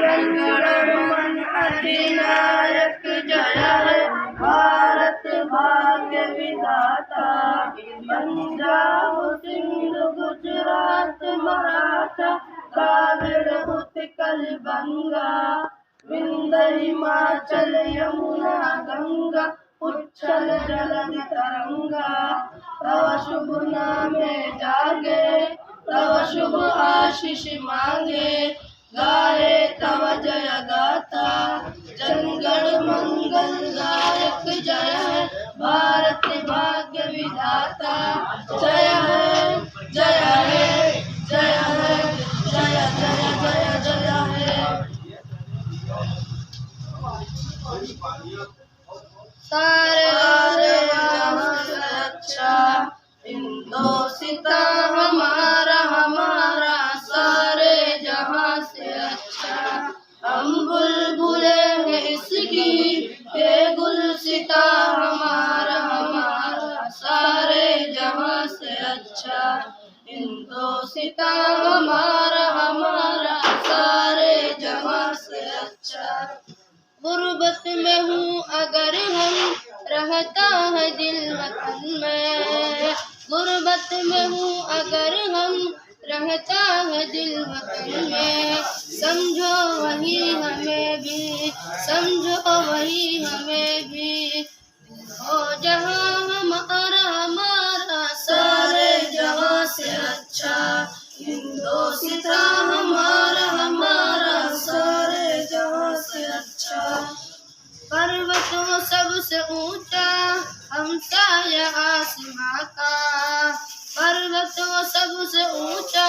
जनगण अधिनायक जय है भारत भाग्य विधाता। पंजाब सिंध गुजरात मराठा द्राविड़ उत्कल बंगा विंध्य हिमाचल यमुना गंगा उच्छल जलधि तरंगा। तव शुभ नामे जागे तव शुभ आशीष मांगे गाए तव जय गाथा। जनगण मंगल गायक जय है भारत भाग्य विधाता। जय है जय है जय है जय जय जय जय है। सारे जहां से अच्छा हिंदोसिता हमारा हमारा सारे जहां से अच्छा। हम बुलबुले हैं इसकी ये गुलसिता हमारा हमारा सारे जहां से अच्छा। हिंदोसिता हमारा हमारा सारे जहां से अच्छा। गुर्बत में हूँ अगर हम रहता है दिल वतन में। गुर्बत में हूँ अगर हम रहता है दिल वतन में। समझो वही हमें भी समझो वही हमें भी। हो जहाँ हमारा हमारा सारे जहाँ से अच्छा। हिंदोसिता हमारा हमारा सारे जहाँ से अच्छा। पर्वतों सबसे ऊंचा हमसाया आसमां का। पर्वतों सबसे ऊंचा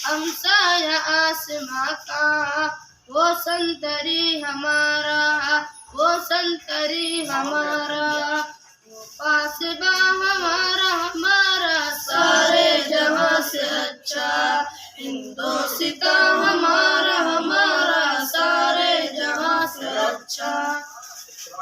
हमसाया आसमां का। वो संतरी हमारा वो संतरी हमारा। वो पासबा हमारा हमारा सारे जहां से अच्छा। हिंदोसिता हमारा हमारा सारे जहां से अच्छा।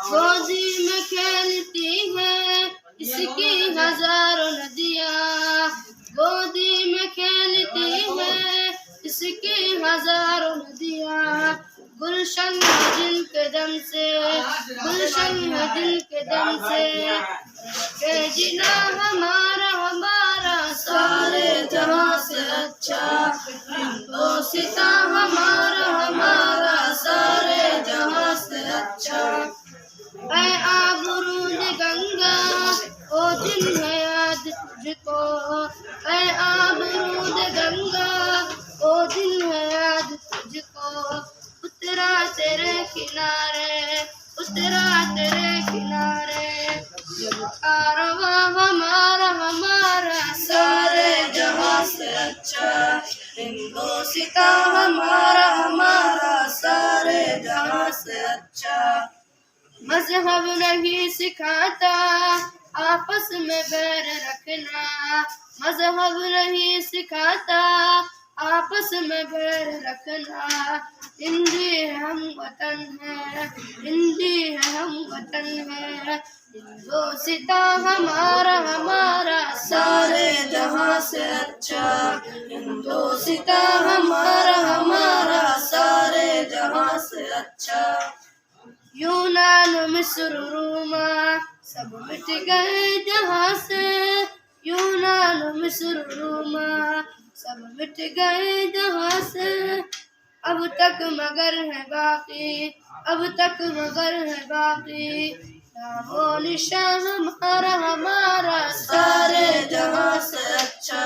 गोदी में खेलती है इसकी हजारों नदियाँ। गोदी में खेलती है इसकी हजारों नदियाँ। गुलशन है जिनके दम से गुलशन है जिनके दम से। के जिना हमारा हमारा सारे जहां से अच्छा। हिंदोसिता हमारा हमारा सारे जहां से अच्छा। ऐ आबरूद गंगा ओ दिन है याद तुझको। ऐ आबरूद गंगा ओ दिन है याद तुझको। उतरा तेरे किनारे उतरा तेरे किनारे। कारवा हमारा हमारा सारे जहां से अच्छा। हिंदोसिता हमारा हमारा सारे जहां से अच्छा। मजहब नहीं सिखाता आपस में बैर रखना। मजहब नहीं सिखाता आपस में बैर रखना। हिंदी है हम वतन है हिंदी है हम वतन है। हिंदोसिता हमारा हमारा सारे जहां से अच्छा। हिंदोसिता हमारा हमारा सारे जहां से अच्छा। यूनान मिस्र रोमा सब मिट गए जहाँ से। यूनान मिस्र रोमा सब मिट गए जहाँ से। अब तक मगर है बाकी अब तक मगर है बाकी। नामो निशान हमारा हमारा सारे जहाँ से अच्छा।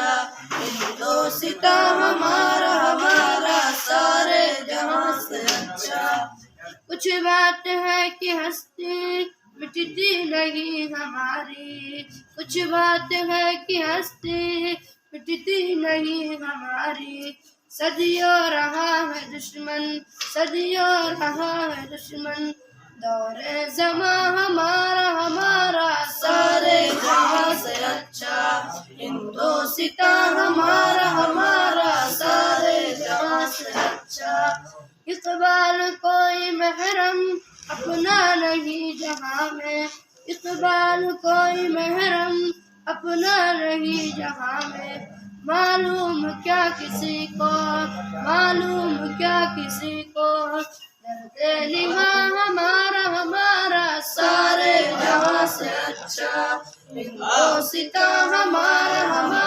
हिंदोसिता हमारा हमारा सारे जहाँ से अच्छा। कुछ बात है कि हस्ती मिटती नहीं हमारी। कुछ बात है कि हस्ती मिटती नहीं हमारी। सदियों रहा है दुश्मन सदियों रहा है दुश्मन। दौरे ज़मां हमारा हमारा सारे जहां से अच्छा। हिंदोसिता हमारा हमारा सारे जहां से अच्छा। इकबाल कोई महरम अपना नहीं जहां में। इकबाल कोई महरम अपना नहीं जहाँ में मालूम क्या किसी को, मालूम क्या किसी को। दर्द निगाह हमारा हमारा सारे जहाँ से अच्छा, हिंदोस्तां हमारा हमारा